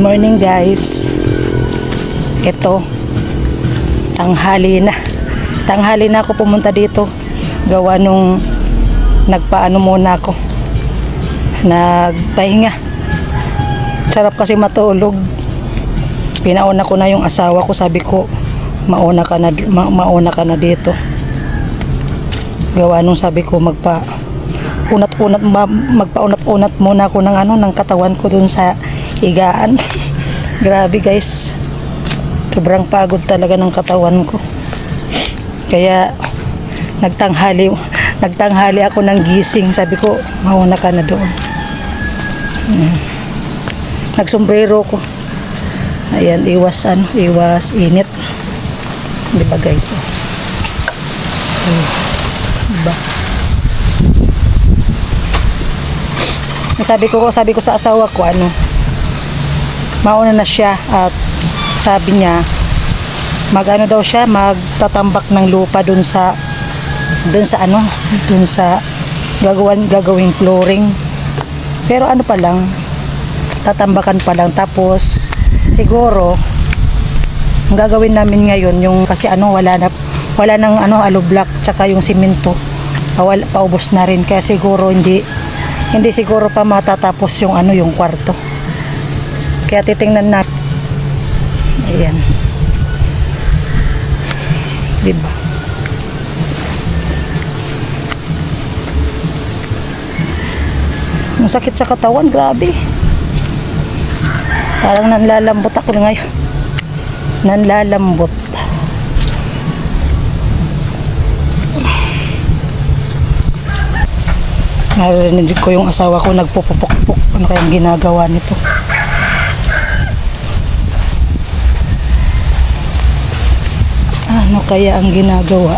morning guys. Ito, tanghali na. Tanghali na ako pumunta dito. Gawa nung nagpaano muna ako. Nagpahinga. Sarap kasi matulog. Pinauna ko na yung asawa ko. Sabi ko, mauna ka na dito. Gawa nung sabi ko magpaunat-unat muna ako ng katawan ko dun sa higaan. Grabe guys, sobrang pagod talaga ng katawan ko, kaya nagtanghali ako ng gising. Sabi ko mauna ka na doon. Nagsombrero ko, ayan, iwas init, di ba guys? Diba? Sabi ko sa asawa ko, mauna na siya, at sabi niya daw siya, magtatambak ng lupa dun sa gagawing flooring. Pero pa lang, tatambakan pa lang. Tapos siguro ang gagawin namin ngayon yung kasi wala nang alublock tsaka yung simento, paubos na rin, kaya siguro hindi siguro pa matatapos yung yung kwarto. Kaya titingnan natin. Ayan. Diba? Ang sakit sa katawan, grabe. Parang nanlalambot ako ngayon. Nanlalambot. Narinig ko yung asawa ko nagpupupok-puk. Ano kayang ginagawa nito? Ano kaya ang ginagawa?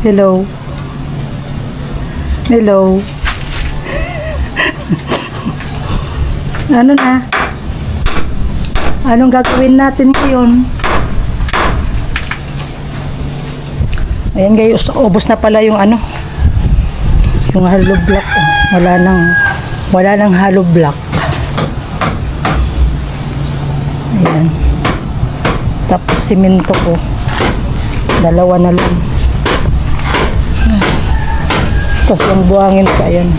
Hello. Hello. Ano na? Anong gagawin natin ngayon? Ayan guys, ubos na pala yung yung hollow block. Wala nang hollow block. Ayan. Tapos simento ko. Dalawa na lang. Tapos yung buhangin ko, ayan.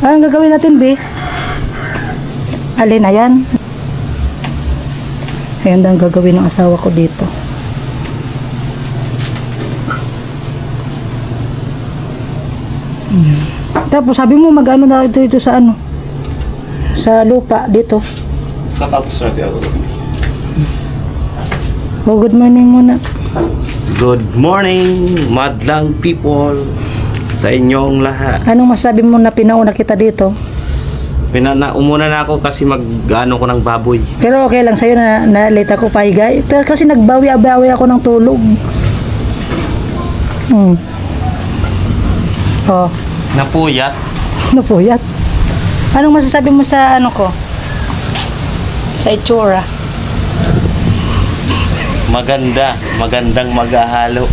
Ang gagawin natin, be? Alin, ayan. Ayan ang gagawin ng asawa ko dito. Tapos sabi mo mag-ano na dito sa sa lupa dito. Katapos natin ako. Oh, good morning muna. Good morning, madlang people, sa inyong lahat. Anong masabi mo na pinauna kita dito? Umuna na ako kasi mag-ano ko ng baboy. Pero okay lang sa'yo na late ako pahiga. Kasi nagbawi-bawi ako ng tulog. Oh. Napuyat? Napuyat? Anong masasabi mo sa ko? Sa itsura? Magandang maghahalo.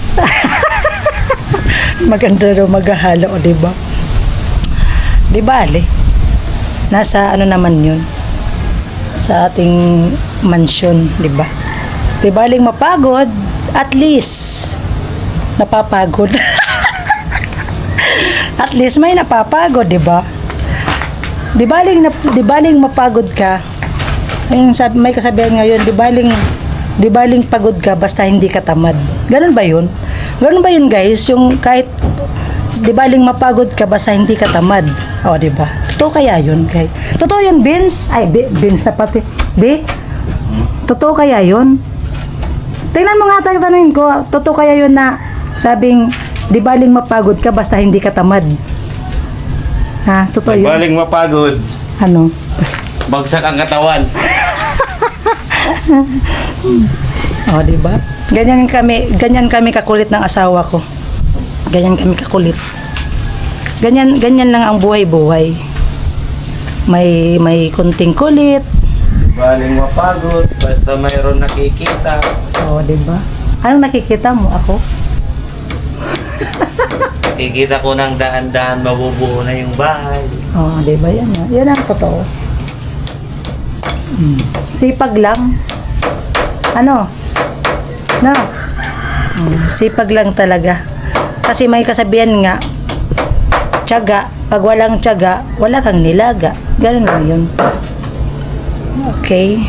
Maganda daw maghahalo, o diba? Diba, Ali? Nasa naman yun? Sa ating mansyon, diba? Diba, aling mapagod? At least, napapagod. At least may napapagod, diba? Diba, aling mapagod ka? Ayun, may kasabihan ngayon, di baling pagod ka basta hindi ka tamad. Ganun ba yun? Ganun ba yun guys? Yung kahit di baling mapagod ka basta hindi ka tamad. O, di ba? Totoo kaya yun, guys? Totoo yun, Vince? Ay, Vince na pati. B? Totoo kaya yun? Tingnan mo nga, tanongin ko, totoo kaya yun na sabing di baling mapagod ka basta hindi ka tamad? Ha? Totoo yun? Di baling mapagod. Ano? Bagsak ang katawan. O, di ba? Ganyan kami kakulit ng asawa ko. Ganyan kami kakulit. Ganyan lang ang buhay-buhay. May kunting kulit. Baling mapagod, basta mayroon nakikita. O, di ba? Anong nakikita mo ako? Nakikita ko ng daan-daan, mabubuo na yung bahay. O, di ba yan? Yan ang totoo. Sipag lang. Ano? No. Sipag lang talaga. Kasi may kasabihan nga, tiyaga, pag walang tiyaga, wala kang nilaga. Ganun lang yun. Okay.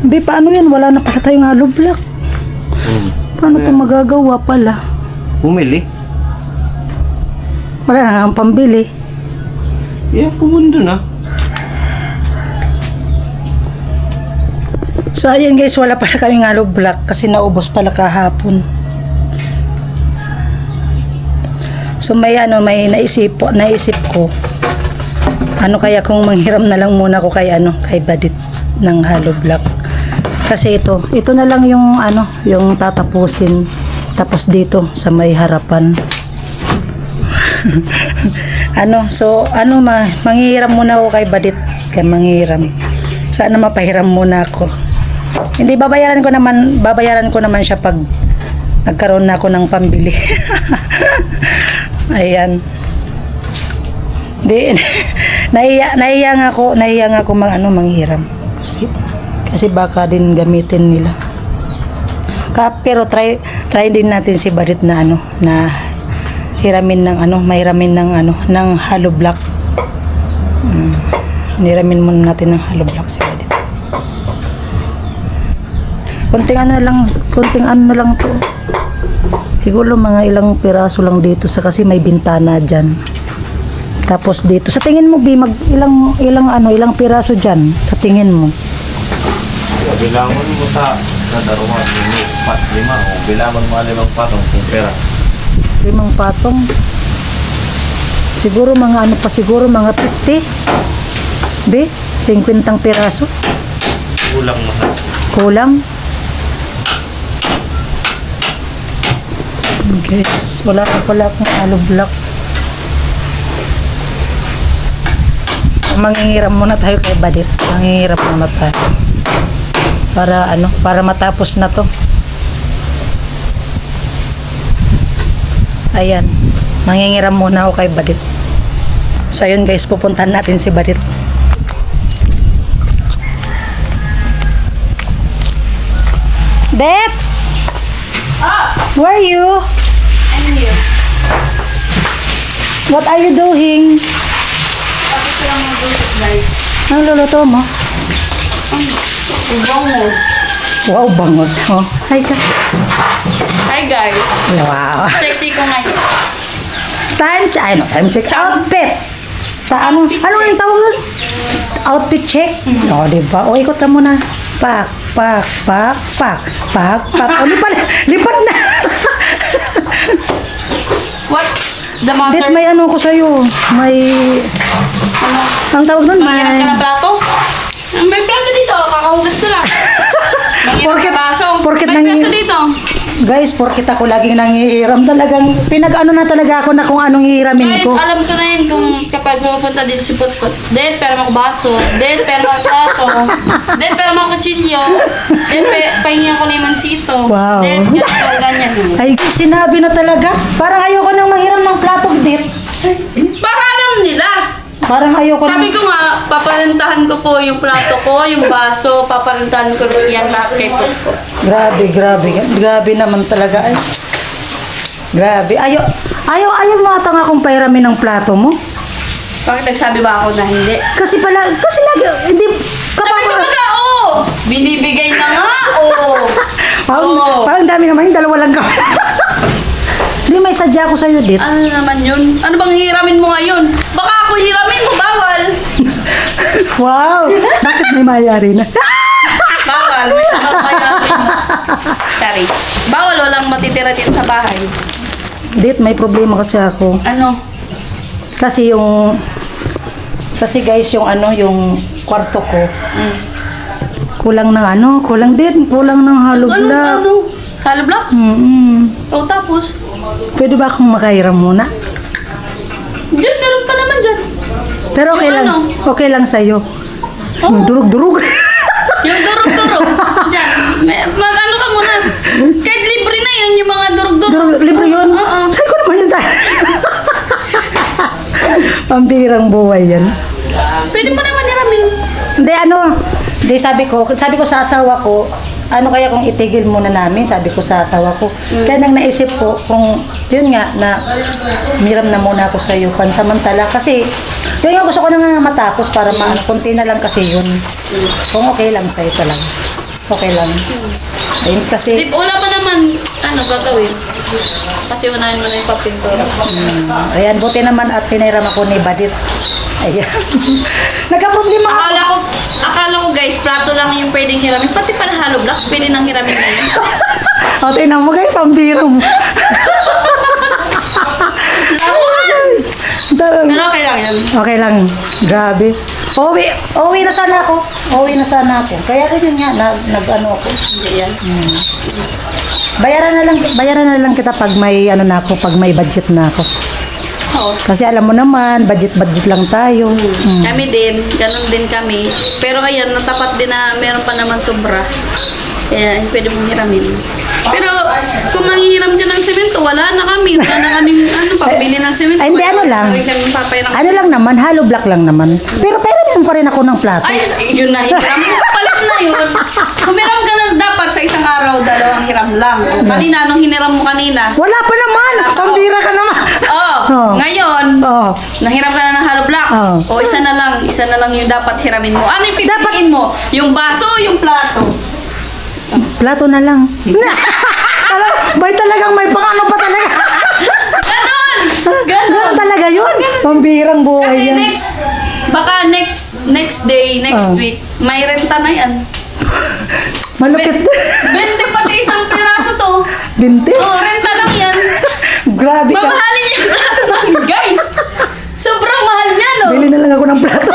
Hindi, paano yan? Wala na pala tayong hollow block. Paano ito magagawa pala? Bumili? Wala na nga ang pambili. Yeah, pumunta na. So, ayan guys, wala pala kaming hollow block kasi naubos pala kahapon. So, may naisip ko. Ano kaya kung manghiram na lang muna ko kay Badit ng hollow block. Kasi ito na lang yung yung tatapusin. Tapos dito sa may harapan. Manghiram muna ako kay Badit. Kaya manghiram. Sana mapahiram muna ako. Hindi, babayaran ko naman siya pag nagkaroon na ako ng pambili. Ayan. Di, nahiya nga ako manghiram. Kasi baka din gamitin nila. Pero try din natin si Badit na na hiramin ng hollow block. Hiramin muna natin ng hollow block si Badit. Kunting ano na lang to. Siguro mga ilang piraso lang dito kasi may bintana diyan. Tapos dito, sa tingin mo ilang piraso diyan sa tingin mo? Bilangon mo sa darawa, 5 o bilangon mo 5 patong kung pera. 5 patong. Siguro mga 50. Be, 50 piraso. Kulang mahal. Kulang. Guys, wala akong hollow block. Manghihiram muna tayo kay Badit. Manghihiram muna tayo. Para matapos na to. Ayan. Manghihiram muna ako kay Badit. So ayun guys, pupuntahan natin si Badit. Dad! Where are you? I'm here. What are you doing? Tapos ko lang mag-usap, guys. Anong luluto mo? Bango. Wow, bangot. Oh, hi ka. Hi, guys. Wow. Sexy ko ngayon. Time check. Outfit. Sa Outfit ano check. yung tawag nun? Outfit check? O, diba? O, ikot ka muna. Pak. O, lipat na. What's the Dit, matter? may ko sa'yo. May, Ano? ang tawag nun, Mangiram ka may, ng plato? May plato dito. Kakahugas ko lang. Mangiram ka baso. porket May nangi- plato dito. guys, porkit ako laging nangihiram. Talagang, na talaga ako na kung anong hihiramin Kahit ko. alam ko na yun kung kapag pupunta dito si Putput. Dahil pera mo baso. Dahil pera mo plato. Dahil pera mo kutsilyo. Dahil pahingi ako limansito. Wow. Dahil ganyan. Ay, sinabi na talaga. Parang ayoko nang manghiram ng plato, Dit. Para alam nila. Parang ayoko nang... Sabi ko nga, paparentahan ko po yung plato ko, yung baso, paparentahan ko rin yan lahat kay Putput. Grabe naman talaga. Ay. Grabe. Ayaw mo ata nga kung pairamin ng plato mo. Bakit nagsabi ba ako na hindi? Kasi lagi, hindi, Sabi ko nga, oo! Binibigay na nga, oo! parang dami naman, yung dalawa lang ka. Hindi, may sadya ko sa'yo, Dit. Ano naman yun? Ano bang hiramin mo ngayon? Baka ako hiramin mo, bawal! Wow! Bakit may mayari na? Bawal, may hiramin mo. Charis. Bawal, walang matitira dito sa bahay. Dit, may problema kasi ako. Ano? Kasi guys, yung kwarto ko, Kulang ng ano, kulang din, kulang ng hollow block. Ano? Hollow blocks? O tapos? Pwede ba akong makahiram muna? Diyan, meron pa naman dyan. Pero okay Yung lang, ano? okay lang sa'yo. Yung durug-durug. Yung durog-durog. Diyan. Mag-ano ka muna. Kahit libre na yun, yung mga durog-durog. Libre yun? Oo. Saan ko naman yun tayo? Pambirang buhay yan. Pwede mo naman hiramin. Hindi, ano, hindi sabi ko sa asawa ko, ano kaya kung itigil muna namin, sabi ko sa asawa ko. Kaya nang naisip ko, kung yun nga, na miram na muna ako sa iyo, pansamantala. Kasi, yun nga gusto ko na nga matapos para kunti na lang kasi yun. Kung okay lang sa'yo pa lang. Okay lang. Ayun kasi, Di, wala pa naman, ano, gagawin. Kasi unahin mo na yung papintura. ayan, buti naman at pinairam ako ni Badit. Ayan. Nagka-problema ako. Akala ko guys, plato lang yung pwedeng hiramin. Pati pala hollow blocks, pwede nang hiramin na yun. O, tingnan mo guys, pambirang. Pero okay lang yan. Okay lang. Grabe. Uwi na sana ako. Uwi na sana ako. Kaya rin yun nga, nag-ano ako. Yan. Bayaran na lang kita pag may ano na ako, pag may budget na ako. Oo. Kasi alam mo naman, budget lang tayo. Kami din, ganun din kami. Pero ayan, natapat din na meron pa naman sobra. Kaya pwede mong hiramin. Pero kung manghihiram ka ng semento, wala na kami. Wala na kaming pambili ng semento. Ay, hindi, ano lang. Wala rin kaming papayarang. Ano lang naman, hollow block lang naman. Pero meron pa rin ako ng plato. Ay, yun na, hiram. Palit na yun. Humiram ka na dapat sa isang araw, dalawang hiram lang. O, kanina, anong hiniram mo kanina? Wala pa naman! Wala pa. Pambira ka naman! Oh, Oh. ngayon, Oh. nahiram ka na ng hollow blocks. Oh. O, isa na lang yung dapat hiramin mo. Ano yung pipiliin mo? Yung baso o yung plato? Plato na lang. Alam, bay talagang may pang-ano pa talaga. Ganon! Ganun talaga yun. Pambirang buhay Kasi yan. baka next day, next Oh. week, may renta na yan. Malupit. 20 pati isang piraso to. Binti. Oh, renta lang yan. Grabe ka. Mamahalin yung plato namin, guys. Sobrang mahal niya, no? Bili na lang ako ng plato.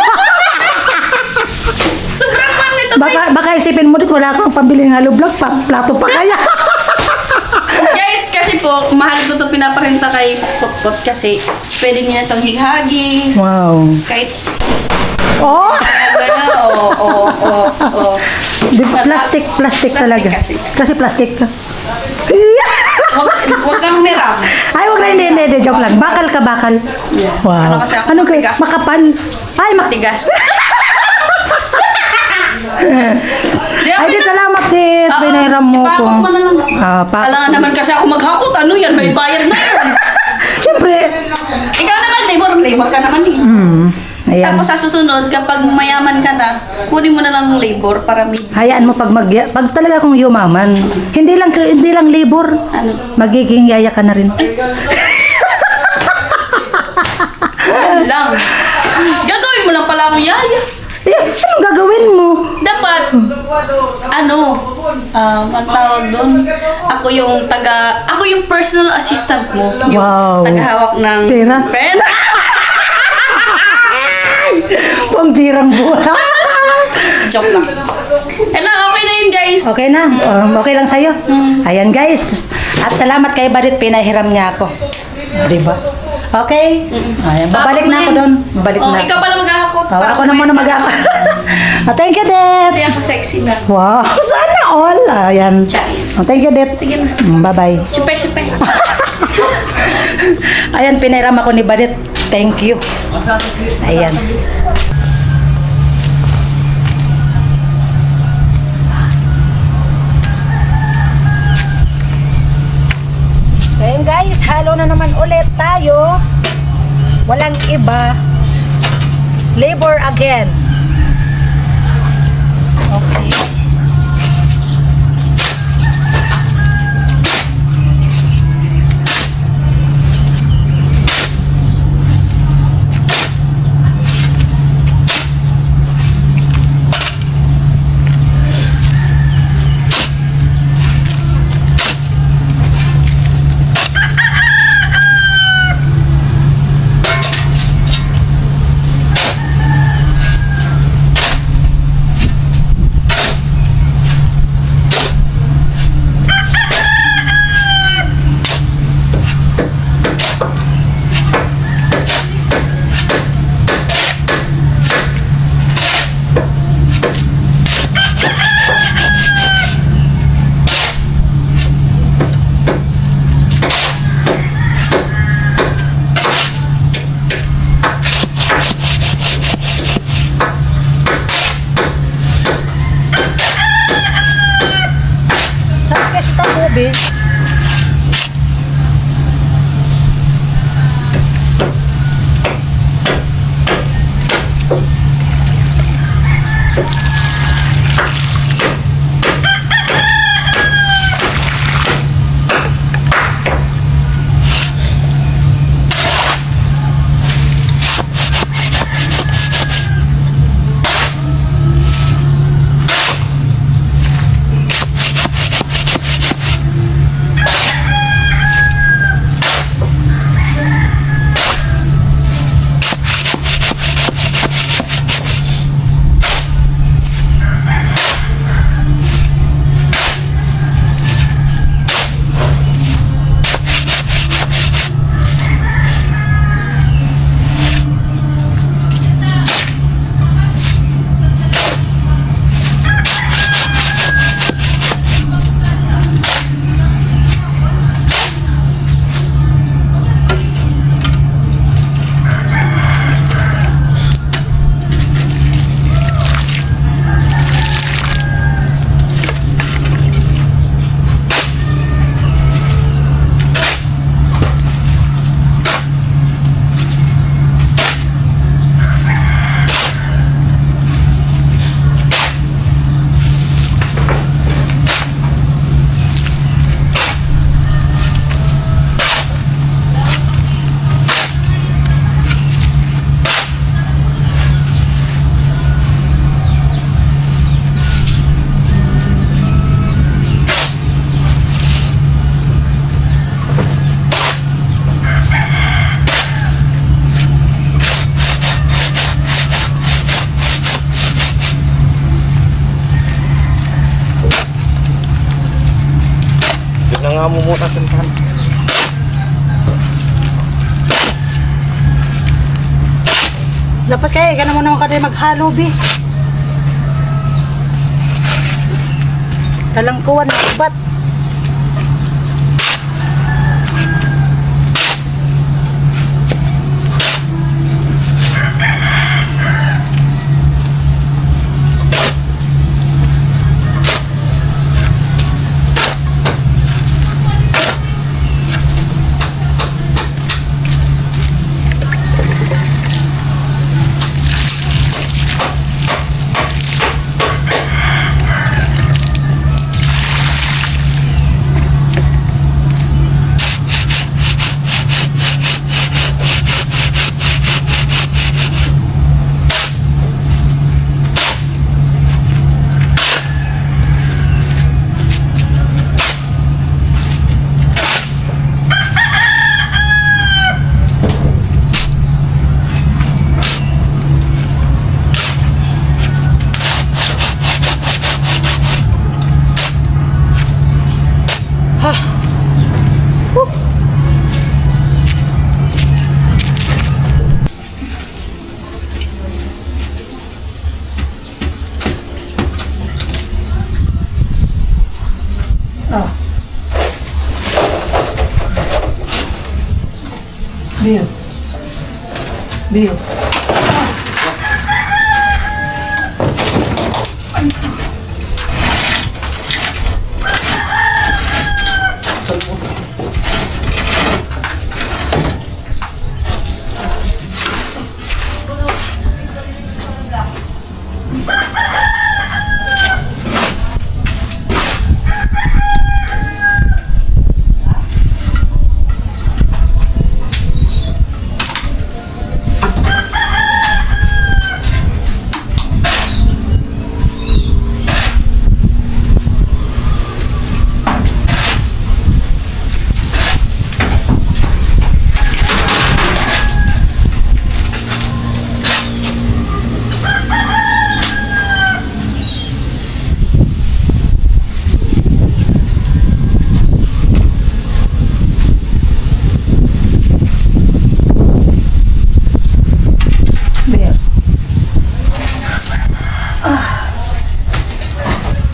Sobrang mahal nito, guys. Baka isipin mo dito, wala kang pambili ng hollow block, plato pa kaya. Guys, kasi po, mahal ko to pinaparenta kay Potpot kasi pwede niya itong highagis. Wow. Kahit, Oh! oh. Di, plastic talaga. Kasi. Plastic ka. Huwag kang humiram. Ay, wag na, hindi, joke lang. Bakal ka, bakal. Wow. Ano kasi ako, Ano ka? matigas. Makapal. Ay, Tigas. Di, Ay, di salamat, Dit. Pinairam mo ko. Ipakot mo na lang. Pa. Kailangan naman kasi ako maghakot. Ano yan? May bayad na yun. Siyempre. Ikaw naman, labor ka naman eh. Ayan. Tapos sa susunod, kapag mayaman ka na, kunin mo na lang ng labor para may... Hayaan mo pag talaga akong yumaman, hindi lang labor. Ano? Magiging yaya ka na rin. Yan lang. Gagawin mo lang pala akong yaya. Anong gagawin mo? Dapat, ang tawag doon, ako yung personal assistant mo. Yung Wow. tagahawak ng Pera? Pambirang buhay. Joke lang. Okay na yun, guys. Okay na? Okay lang sa'yo? Ayan guys. At salamat kay Badit, pinahiram niya ako. Diba? Okay? Ayan, babalik na ako doon. Babalik na. Ikaw pala maghahakot. Ako na muna mag-ako. Thank you, Det. Kasi ako sexy na. Wow, sana all. Ayan. Charis. Thank you, Det. Sige na. Bye-bye. Sype. Ayan, pinairam ako ni Badit. Thank you. Ayan. So ayun guys, halo na naman ulit tayo. Walang iba. Labor again. Okay. mamumutas yung pan. Dapat kaya, ka naman naman ka maghalo, Bi. Talangkuan ng ubat. Oh. Bill. Bill.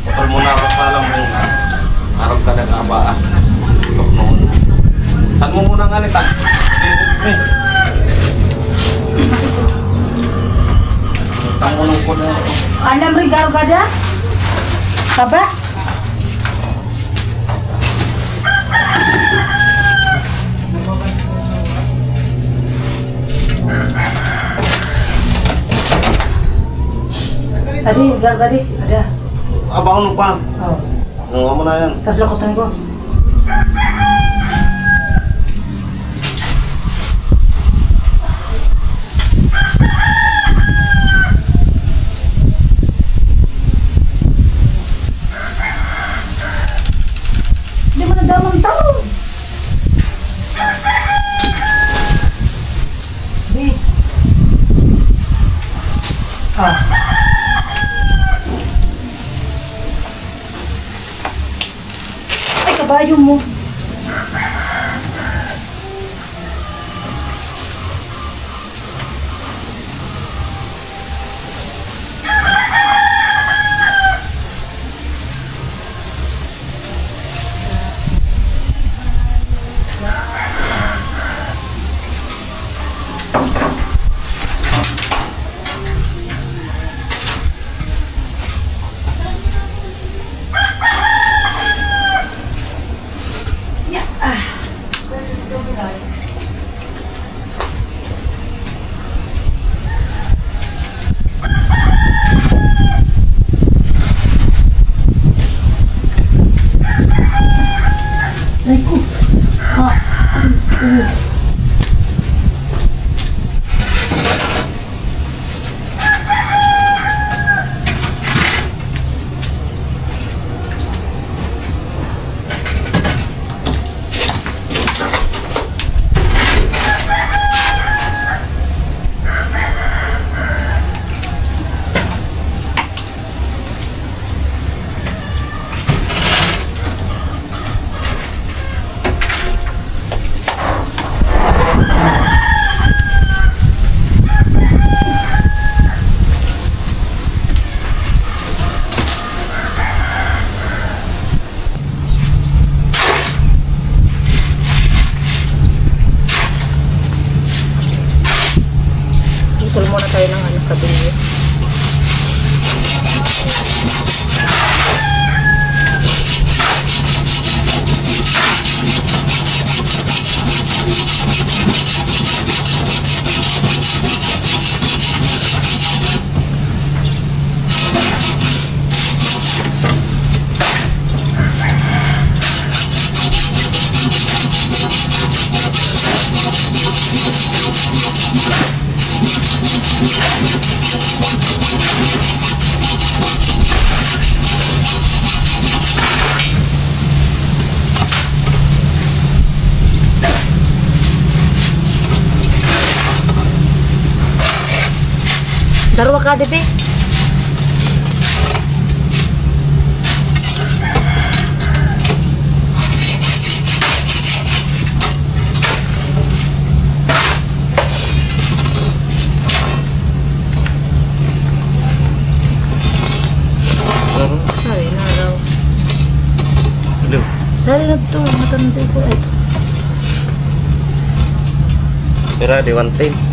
Kapag muna ako salam yung araw ka nag-abaan. Ito noon. Saan mo muna nga nita? Tangunong ko na ako. Alam rin garo ka dyan? Taba? Adi, garo di. Ada. Abang pa. Oh. Nunga mo na yan. Tapos lakotan ko. Hindi mo nadamang tao. Di. Ah. Ay, kabayo mo. muna tayo ng ano, kabilyo. Darwa ka, Dibi. Sorry, na raw. Hello. Dari na to, matanda ko. Ay, Pero di one time.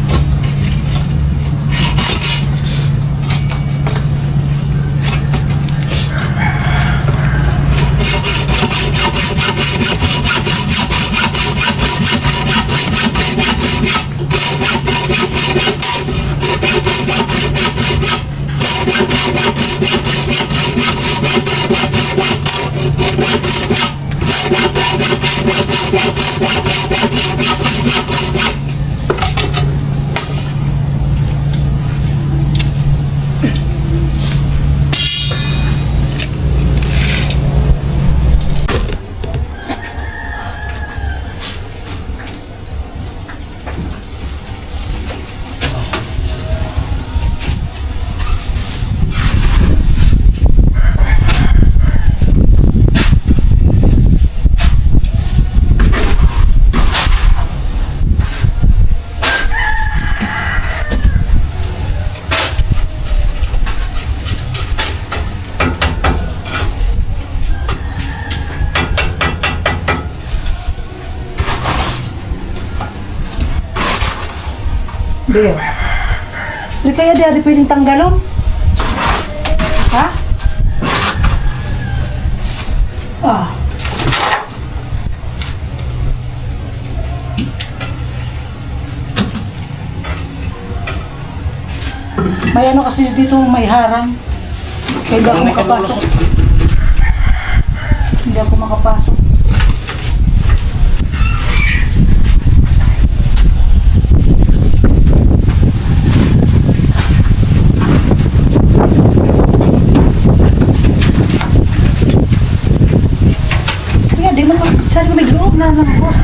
Dio. Di kaya di ada piling tanggalon? Ha? Ah. May ano kasi dito, may harang. Kaya hindi ako makapasok. Hindi ako makapasok. Kaya di mo saan ko may loob na ng boss.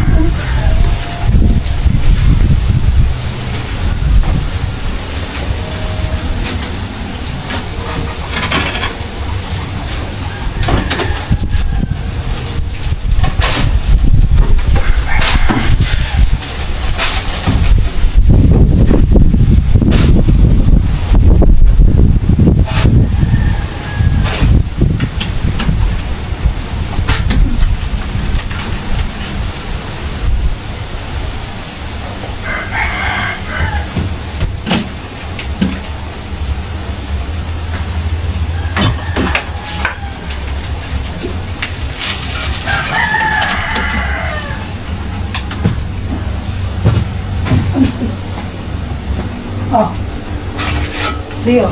Oh. Leo.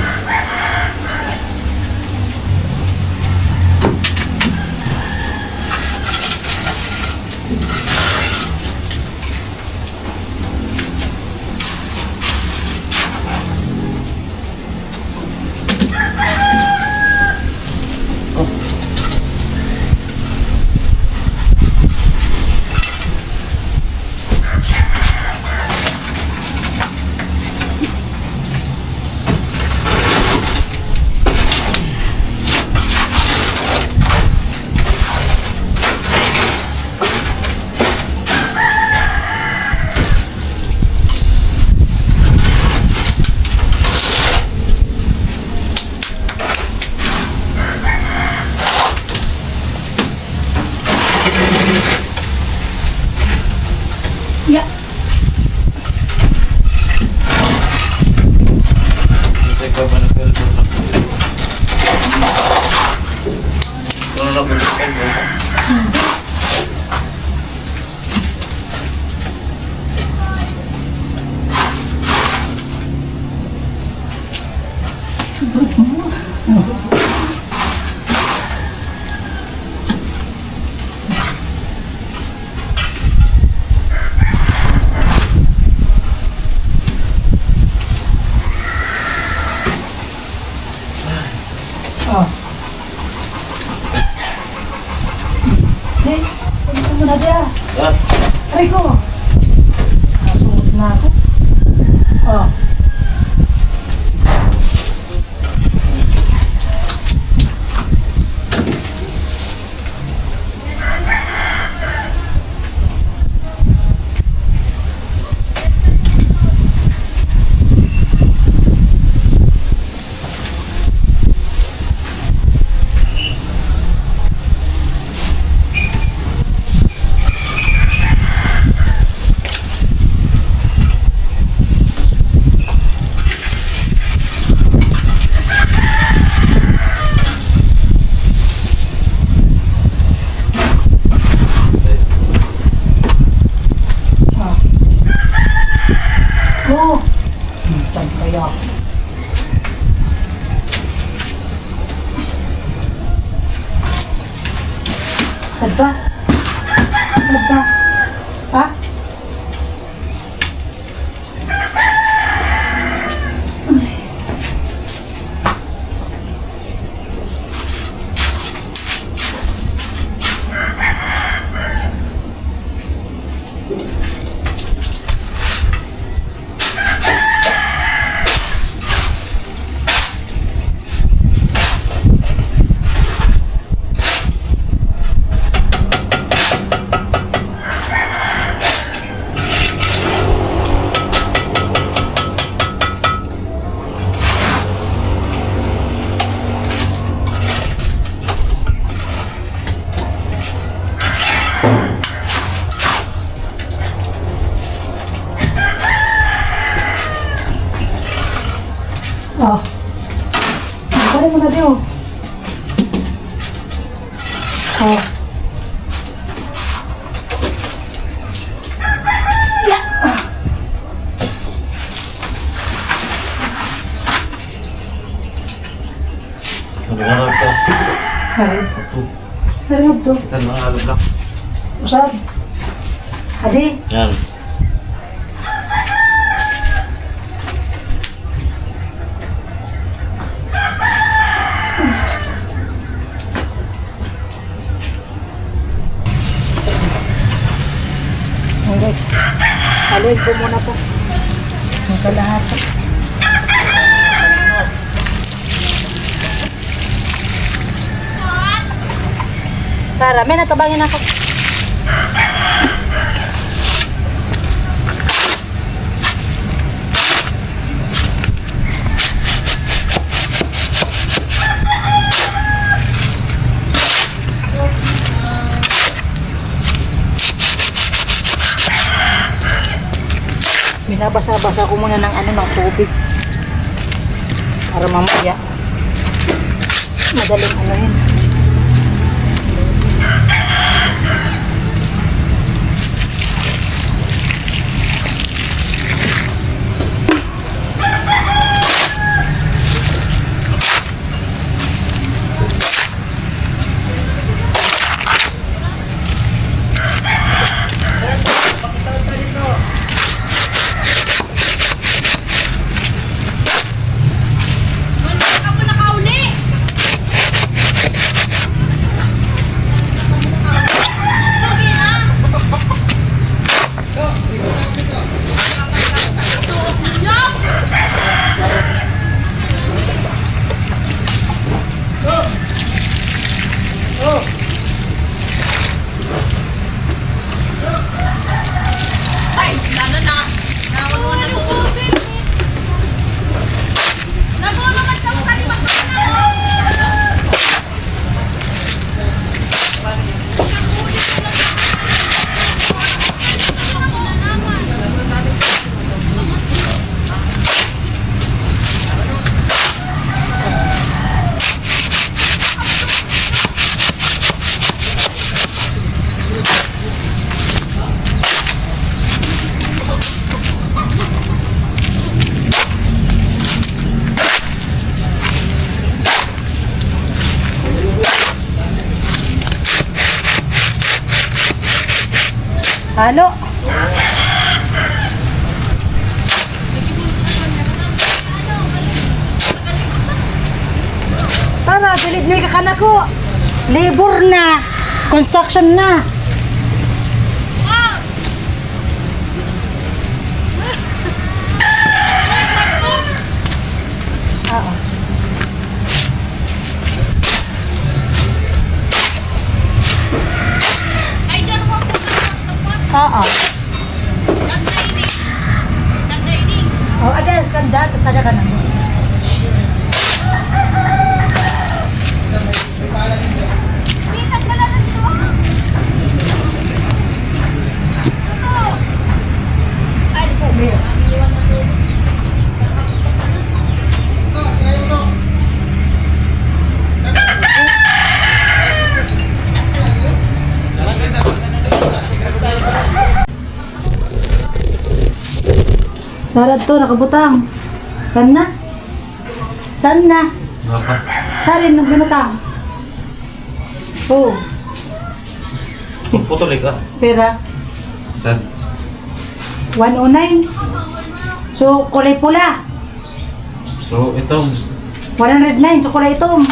Aba. Aba. Ah? Oh. Pare mo na din. Oh. Ano nga ito? Hari. Ito. Hari mo to. Ito na alam lang. Usap. Adi. Yan. Oh, guys. Haluin ko muna to. Ang kalahati. Tara, may natabangin ako. Binabasa-basa ko muna ng ng tubig. Para mamaya madaling yun. Halo. Tara, bilib na kakana ko. Labor na. Construction na. Oo. Oo. Oh, ada skandal sada ka na. Ay, po, Mayor. Sarad to, nakabutang. Saan na? Saan na? Apa? Sarin ng binutang. Oh. Putuloy ka. Pera, Sir. 109. So, kulay pula. So, itong 109. So, kulay itom.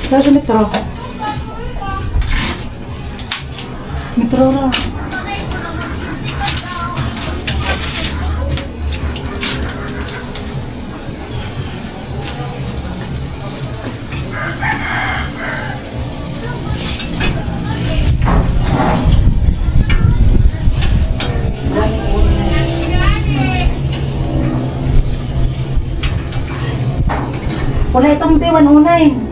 Saan sa metro? Metro na. Wala itong day 109.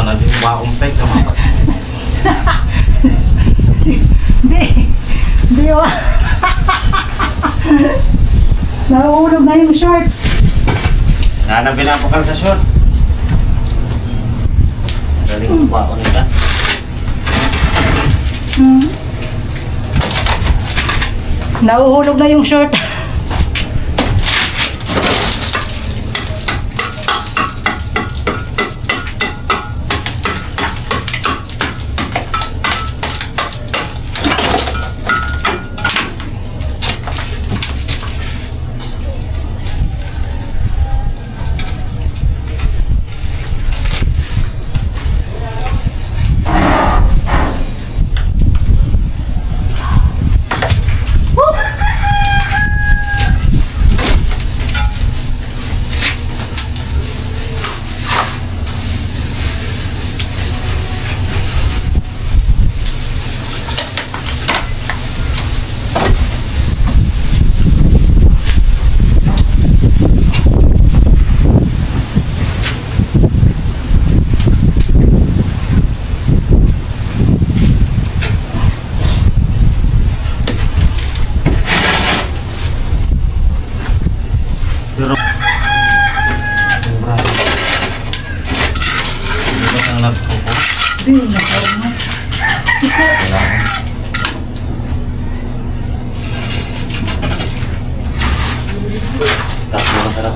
managing maumpay ka mga Hindi, Nahuhulog na yung short. Nana binapakal sa short. Galing ba ako nila? Nahuhulog na yung short. Pero ang nagpupo. Hindi, nakaw mo. Tapos na sarap.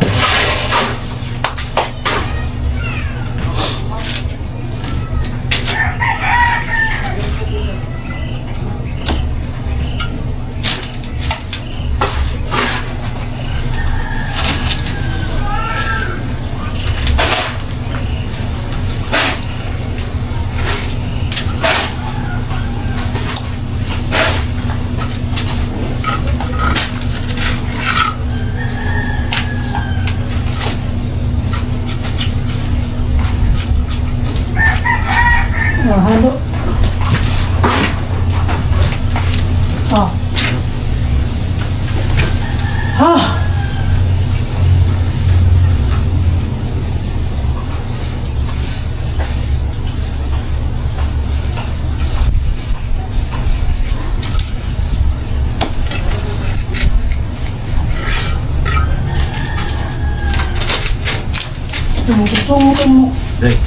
Sumukan mo. Dek.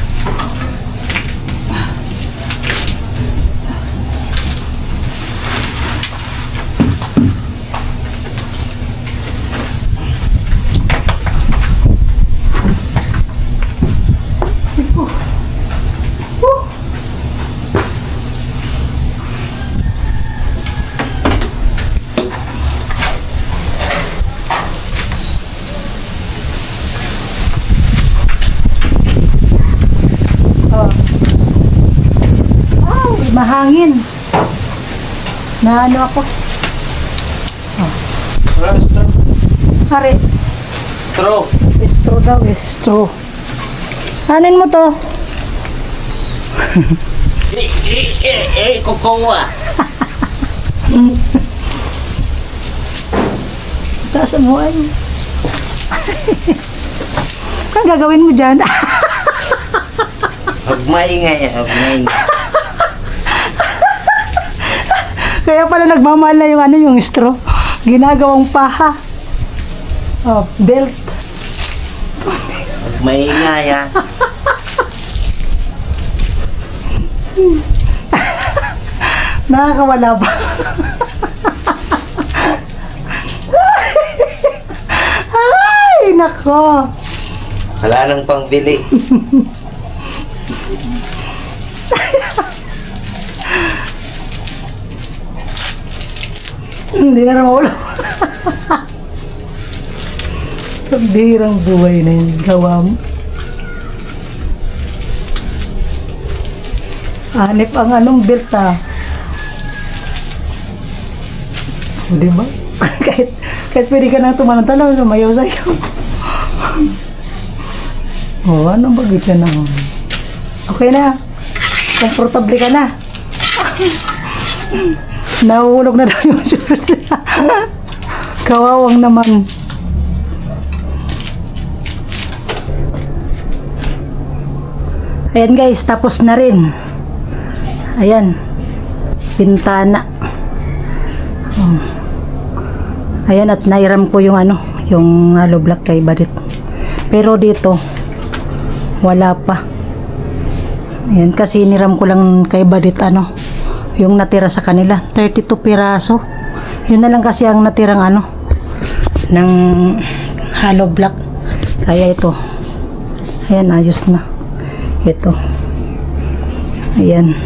Oh. Wow, mahangin. Na ano ako? Hari. Straw. Straw daw, straw. Anin mo to? Kukuha. Taas mo ay. Ano gagawin mo dyan? Huwag maingay, huwag maingay. Kaya pala nagmamahal na yung ano yung straw. Ginagawang paha. Oh, belt. Huwag maingay, ha. Nakakawala ba? Ay, nako. Wala nang pangbili. Hindi na ramaulo. Pambihirang buhay na yung gawa mo. Hanip ang anong belt ah. O diba? kahit pwede ka nang tumanong-tanong, sumayaw sa'yo. O, anong bagay ka na? Okay na. Komportable ka na. Nahuhulog na daw yung shorts. Kawawang naman. Ayan guys, tapos na rin. Ayan. Bintana. Ayan, at nairam ko yung ano, yung hollow block kay Badit. Pero dito, wala pa. Ayan, kasi niram ko lang kay Badit ano, yung natira sa kanila, 32 piraso. Yun na lang kasi ang natirang ano, ng hollow block. Kaya ito, ayan, ayos na. Ito. Ayan.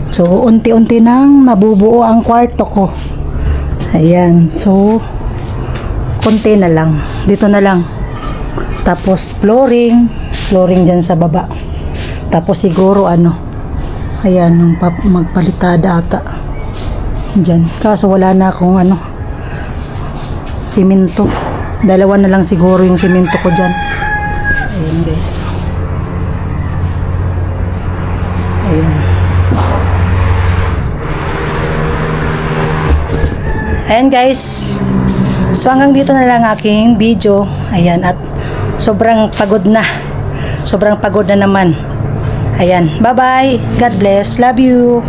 So, unti-unti nang nabubuo ang kwarto ko. Ayan. So, konti na lang. Dito na lang. Tapos, flooring. Flooring dyan sa baba. Tapos, siguro, ano. Ayan, magpalitada ata. Dyan. Kaso, wala na akong, ano, simento. Dalawa na lang siguro yung simento ko dyan. Ayan, guys. Ayan. Ayan guys. So hanggang dito na lang aking video. Ayan, at sobrang pagod na. Sobrang pagod na naman. Ayan. Bye-bye. God bless. Love you.